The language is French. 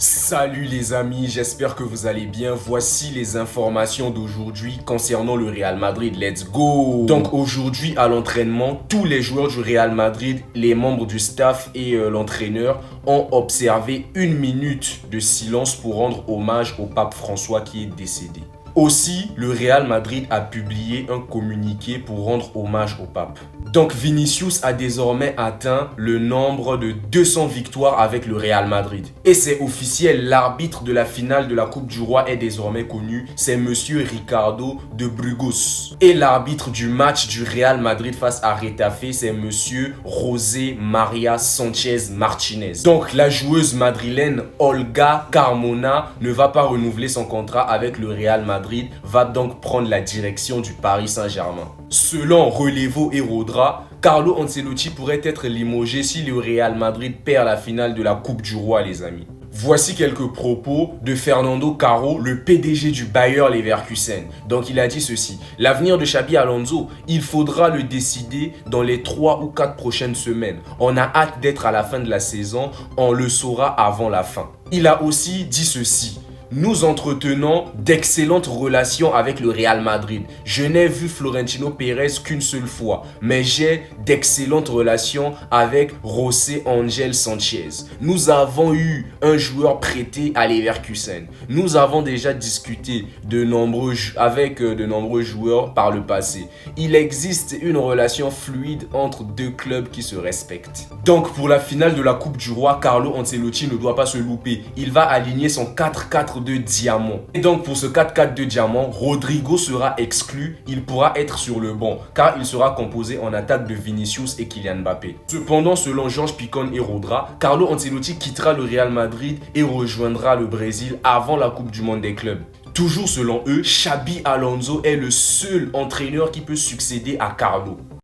Salut les amis, j'espère que vous allez bien. Voici les informations d'aujourd'hui concernant le Real Madrid. Let's go! Donc aujourd'hui à l'entraînement, tous les joueurs du Real Madrid, les membres du staff et l'entraîneur ont observé 1 minute de silence pour rendre hommage au pape François qui est décédé. Aussi, le Real Madrid a publié un communiqué pour rendre hommage au pape. Donc Vinicius a désormais atteint le nombre de 200 victoires avec le Real Madrid. Et c'est officiel, l'arbitre de la finale de la Coupe du Roi est désormais connu, c'est monsieur Ricardo de Burgos. Et l'arbitre du match du Real Madrid face à Retafe, c'est monsieur José María Sánchez Martínez. Donc la joueuse madrilène Olga Carmona ne va pas renouveler son contrat avec le Real Madrid, va donc prendre la direction du Paris Saint-Germain. Selon Relevo et Rodra, Carlo Ancelotti pourrait être limogé si le Real Madrid perd la finale de la Coupe du Roi, les amis. Voici quelques propos de Fernando Caro, le PDG du Bayer Leverkusen. Donc il a dit ceci: l'avenir de Xabi Alonso, il faudra le décider dans les 3 ou 4 prochaines semaines. On a hâte d'être à la fin de la saison, on le saura avant la fin. Il a aussi dit ceci: nous entretenons d'excellentes relations avec le Real Madrid. Je n'ai vu Florentino Pérez qu'une seule fois, mais j'ai d'excellentes relations avec José Ángel Sánchez. Nous avons eu un joueur prêté à Leverkusen. Nous avons déjà discuté avec de nombreux joueurs par le passé. Il existe une relation fluide entre deux clubs qui se respectent. Donc pour la finale de la Coupe du Roi, Carlo Ancelotti ne doit pas se louper. Il va aligner son 4-4 de diamant. Et donc pour ce 4-4 de diamant, Rodrigo sera exclu. Il pourra être sur le banc car il sera composé en attaque de Vinicius et Kylian Mbappé. Cependant, selon Georges Picon et Rodra, Carlo Ancelotti quittera le Real Madrid et rejoindra le Brésil avant la Coupe du Monde des clubs. Toujours selon eux, Xabi Alonso est le seul entraîneur qui peut succéder à Carlo.